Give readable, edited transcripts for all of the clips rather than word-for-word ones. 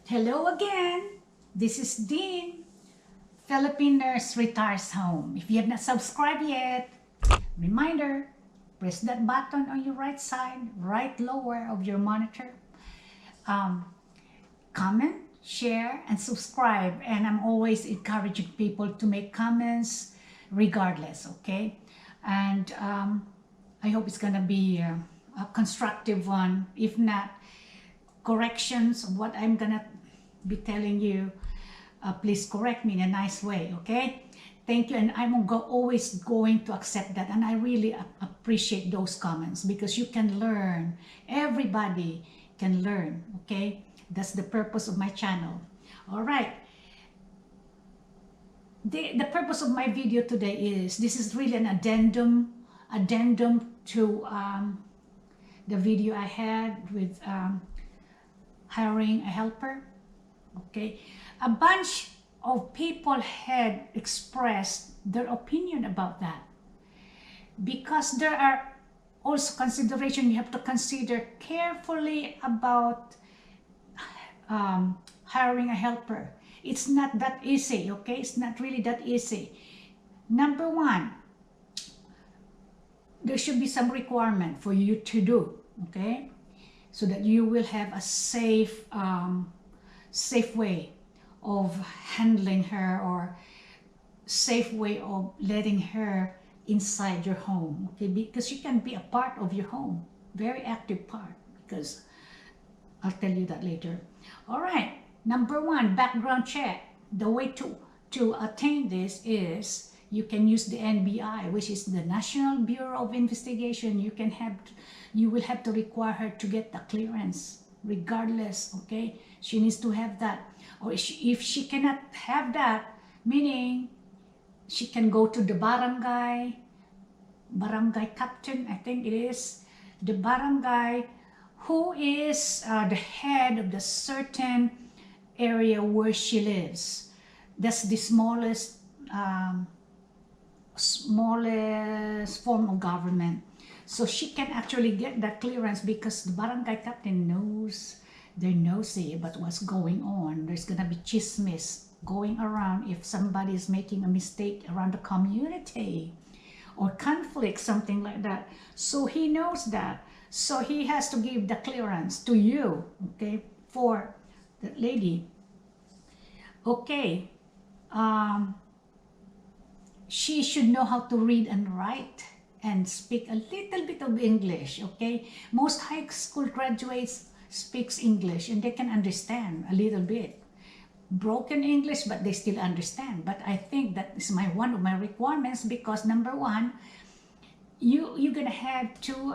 Hello again. This is Dean. Philippine Nurse Retires Home. If you have not subscribed yet, reminder, press that button on your right side, right lower of your monitor. Comment, share, and subscribe. And I'm always encouraging people to make comments regardless, okay? And I hope it's gonna be a constructive one. If not, corrections of what I'm gonna be telling you, please correct me in a nice way, okay? Thank you, and I'm always going to accept that, and I really appreciate those comments because you can learn. Everybody can learn, okay? That's the purpose of my channel. All right. The purpose of my video today is, this is really an addendum to the video I had with hiring a helper. Okay, a bunch of people had expressed their opinion about that, because there are also consideration you have to consider carefully about hiring a helper. It's not that easy, okay? It's not really that easy. Number one, there should be some requirement for you to do, okay? So that you will have a safe way of handling her, or safe way of letting her inside your home, okay? Because she can be a part of your home, very active part, because I'll tell you that later. All right, number one, background check. The way to attain this is you can use the NBI, which is the National Bureau of Investigation. You will have to require her to get the clearance regardless, okay? She needs to have that. Or if she cannot have that, meaning she can go to the barangay captain, I think it is, the barangay who is the head of the certain area where she lives. That's the smallest form of government. So she can actually get that clearance because the barangay captain knows, they're nosy about what's going on. There's gonna be chismis going around if somebody is making a mistake around the community or conflict, something like that. So he knows that. So he has to give the clearance to you, okay, for that lady. Okay, she should know how to read and write and speak a little bit of English, okay? Most high school graduates speaks English and they can understand a little bit. Broken English, but they still understand. But I think that is one of my requirements, because number one, you're gonna have to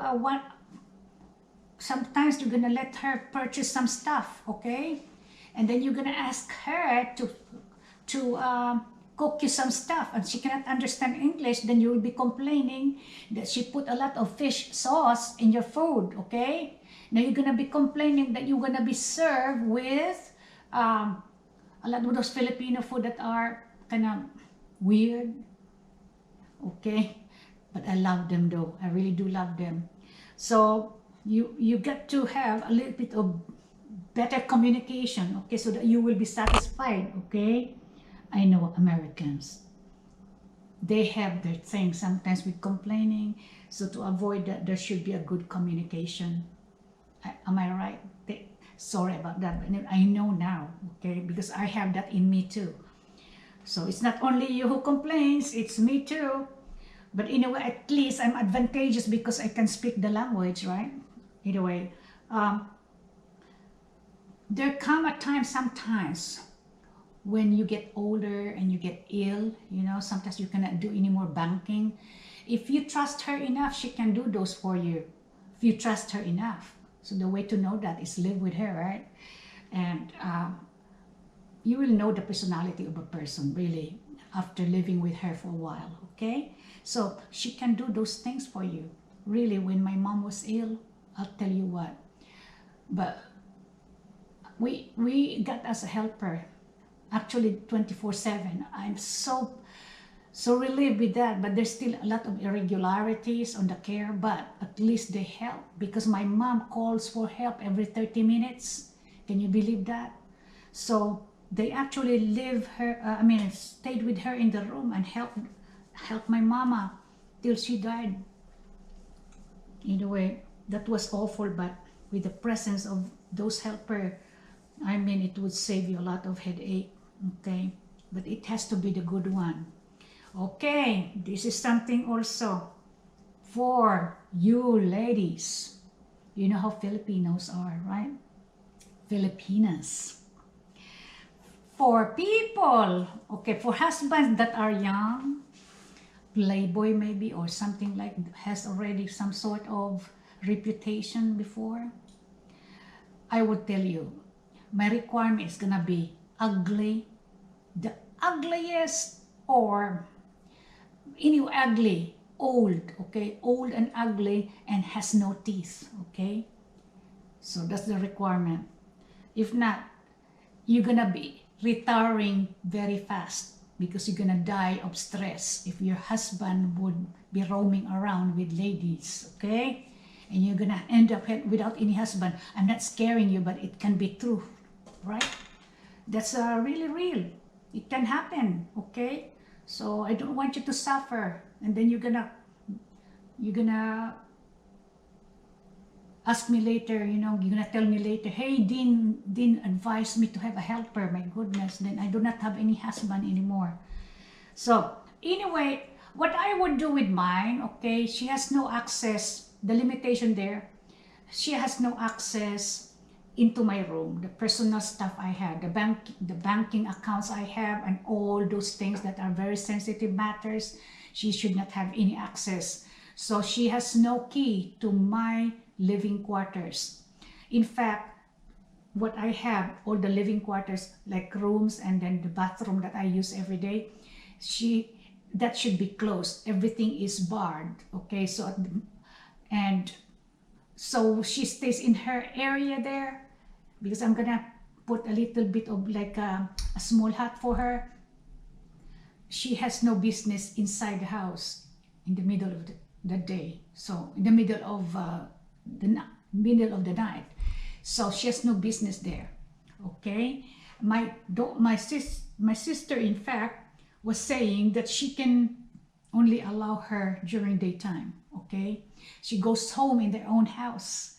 sometimes you're gonna let her purchase some stuff, okay? And then you're gonna ask her to cook you some stuff, and she cannot understand English, then you will be complaining that she put a lot of fish sauce in your food, okay? Now you're gonna be complaining that you're gonna be served with a lot of those Filipino food that are kind of weird, okay? But I love them though, I really do love them. So you get to have a little bit of better communication, okay, so that you will be satisfied, okay? I know Americans, they have their thing sometimes with complaining, so to avoid that, there should be a good communication. Am I right? Sorry about that, but I know now, okay, because I have that in me too. So it's not only you who complains, it's me too. But in a way, at least I'm advantageous because I can speak the language, right? In a way, there come a time sometimes when you get older and you get ill, you know, sometimes you cannot do any more banking. If you trust her enough, she can do those for you. If you trust her enough. So the way to know that is live with her, right? And you will know the personality of a person, really, after living with her for a while, okay? So she can do those things for you. Really, when my mom was ill, I'll tell you what. But we got us a helper, actually 24/7. I'm so relieved with that, but there's still a lot of irregularities on the care, but at least they help, because my mom calls for help every 30 minutes. Can you believe that? So they actually stayed with her in the room and helped my mama till she died. Anyway, that was awful, but with the presence of those helper, I mean, it would save you a lot of headache, okay? But it has to be the good one. Okay, this is something also for you ladies. You know how Filipinos are, right? Filipinas. For people, okay, for husbands that are young, playboy maybe, or something like, has already some sort of reputation before, I would tell you, my requirement is gonna be ugly, the ugliest, or anyway, ugly, old, okay, old and ugly, and has no teeth, okay? So that's the requirement. If not, you're gonna be retiring very fast because you're gonna die of stress if your husband would be roaming around with ladies, okay? And you're gonna end up without any husband. I'm not scaring you, but it can be true, right? That's really real. It can happen, okay? So I don't want you to suffer, and then you're gonna ask me later, you know, you're gonna tell me later, hey, Dean advised me to have a helper. My goodness, then I do not have any husband anymore. So anyway, what I would do with mine, okay, she has no access, the limitation there, she has no access into my room, the personal stuff I have, the banking accounts I have, and all those things that are very sensitive matters, she should not have any access. So she has no key to my living quarters. In fact, what I have, all the living quarters, like rooms and then the bathroom that I use every day, that should be closed. Everything is barred, okay? So, and so she stays in her area there, because I'm gonna put a little bit of like a small hut for her. She has no business inside the house in the middle of the day. So in the middle of the night. So she has no business there. Okay. My sister, in fact, was saying that she can only allow her during daytime. Okay. She goes home in their own house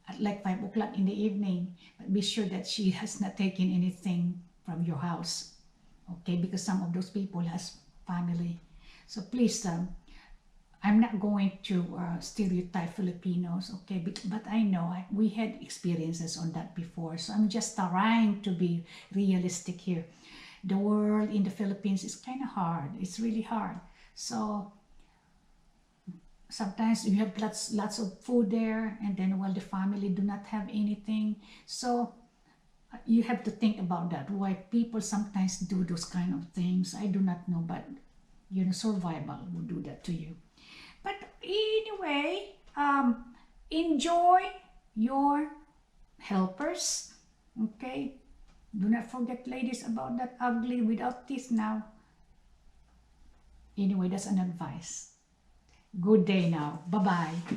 at like 5 o'clock in the evening, but be sure that she has not taken anything from your house, okay? Because some of those people has family. So please, I'm not going to stereotype Filipinos, okay? But I know we had experiences on that before, so I'm just trying to be realistic here. The world in the Philippines is kind of hard. It's really hard. So sometimes you have lots of food there, and then the family do not have anything. So you have to think about that, why people sometimes do those kind of things. I do not know, but you know, survival will do that to you. But anyway, enjoy your helpers, okay? Do not forget, ladies, about that ugly without teeth now. Anyway, that's an advice. Good day now. Bye-bye.